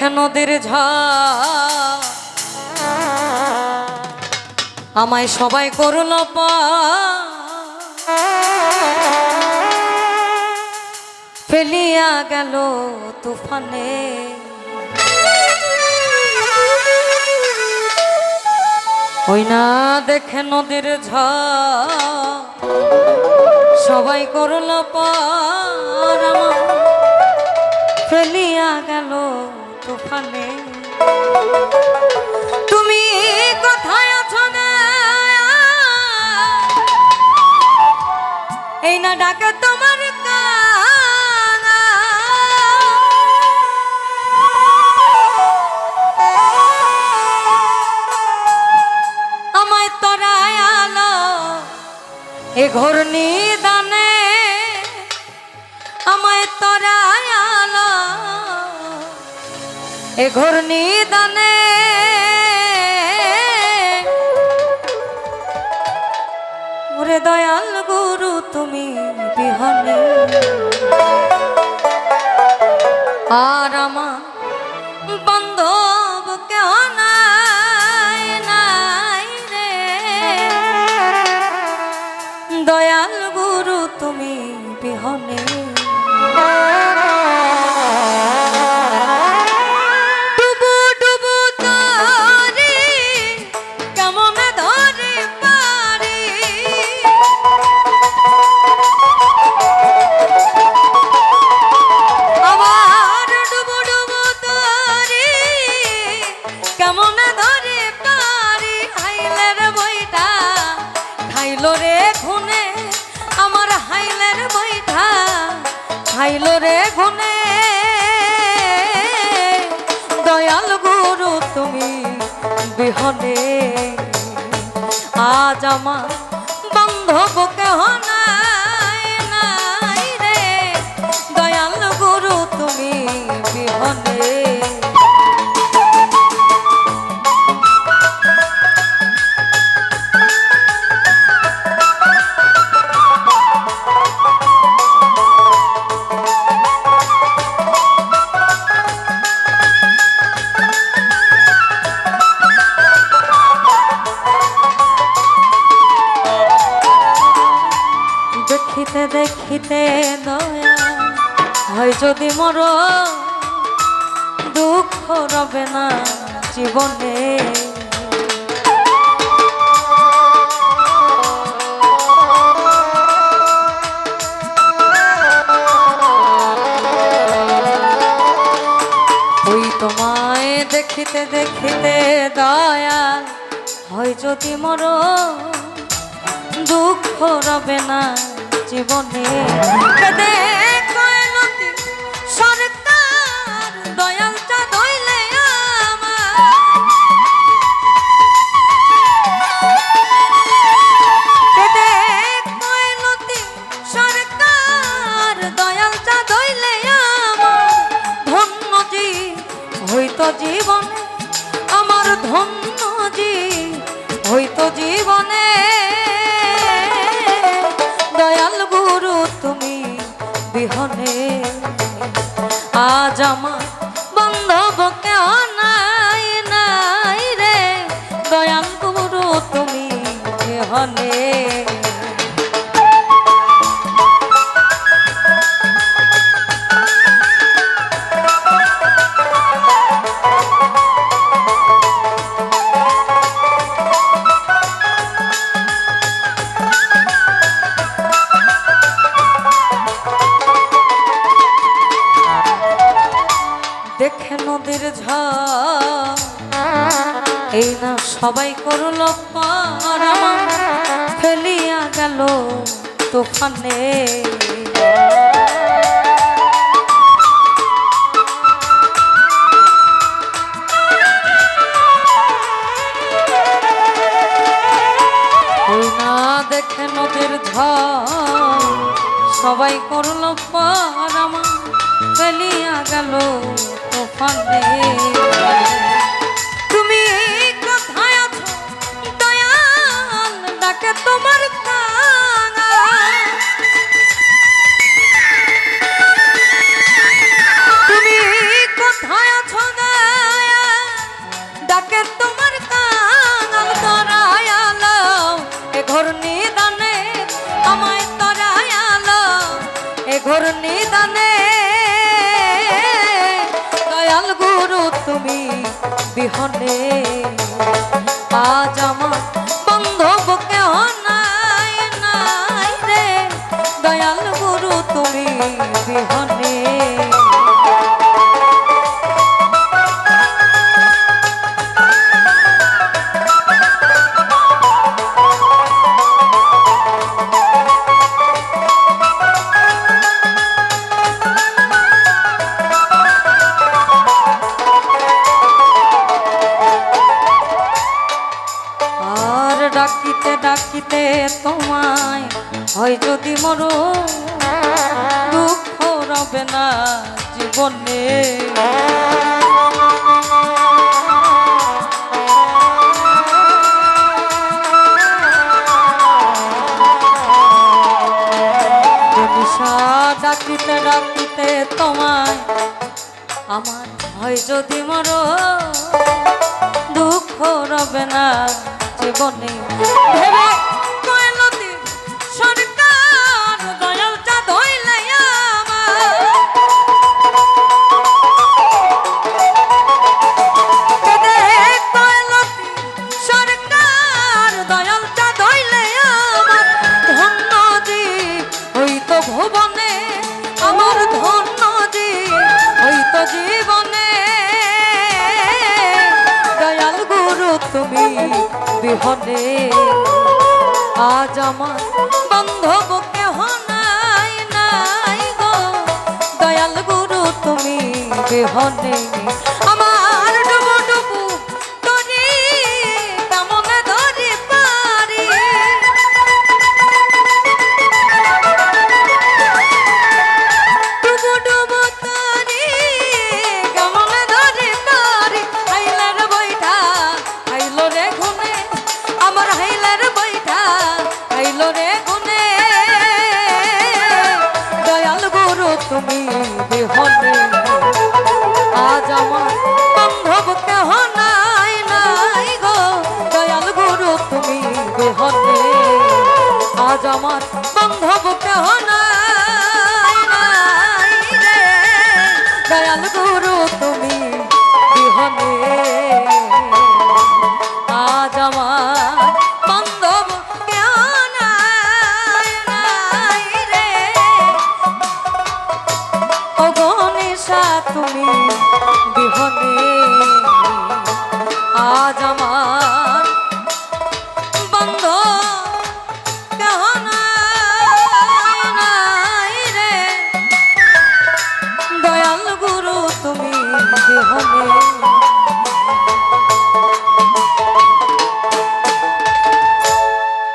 দেখে নদীর ঝড় আমায় সবাই করল ফেলিয়া গেল তুফানে। ওই না দেখে নদীর ঝড় সবাই করল আমায় ফেলিয়া গেল তুফানে। তুমি কোথায় আছো না এই না ডাকে তোমার কানা। আমায় তরায় আলো এ ঘোর নিদানে, আমায় তরায় আলো এ ঘোর নিদানে। ওরে দয়াল গুরু তুমি বিহনে আর আমার বান্ধব কেহ নাই নাই রে। দয়াল গুরু তুমি বিহনে খাইলো রে গুনে। দয়াল গুরু তুমি বিহনে আজ আমার বান্ধব কেহ নাই নাই রে। দয়াল গুরু তুমি বিহনে দেখিতে দেখিতে দয়া হয় যদি মর দুঃখ রবে না জীবনে। ওই তোমায় দেখিতে দেখিতে দয়া হয় যদি মর দুঃখ রবে না জীবনে। কেদে কয়লতি সরকার দয়াল চাঁদ হইলে কেদে কয়লতি সরকার দয়াল চাঁদ হইলে ধন্য জি হইতো জীবনে আমার ধন্য জি হইতো জীবনে। দয়াল গুরু তুমি বিহনে আজ আমার বান্ধব কেহ নাই নাই রে। দয়াল গুরু তুমি বিহনে দেখে নদীর ঝড় এই না সবাই করল পার আমার ফেলিয়া গেল তুফানে। ওই না দেখে নদীর ঝড় সবাই করল পার আমার ফেলিয়া গেল তুফানে। তুমি কোথায় আছো দয়াল ডাকে তোমার কানা। দয়াল গুরু তুমি বিহনে আজ আমার বান্ধব কেহ নাই নাই রে দয়াল গুরু তুমি বিহনে ডাকিতে ডাকিতে তোমায় হয় যদি মরো দুঃখ রবে না জীবনে ডাকিতে ডাকিতে তোমায় আমার হয় যদি মরো দুঃখ রবে না জীবনে ভেবে কয়লতি সরকার দয়াল চাঁদ হইলে আমার কয়লতি সরকার দয়াল চাঁদ হইলে আমার ধন্য দ্বীপ হইতো ভুবনে আমার ধন্য দ্বীপ হইতো জীবনে দয়াল গুরু তুমি বিহনে আজ আমার বান্ধব কেহ নাই নাই গো দয়াল গুরু তুমি বিহনে আমার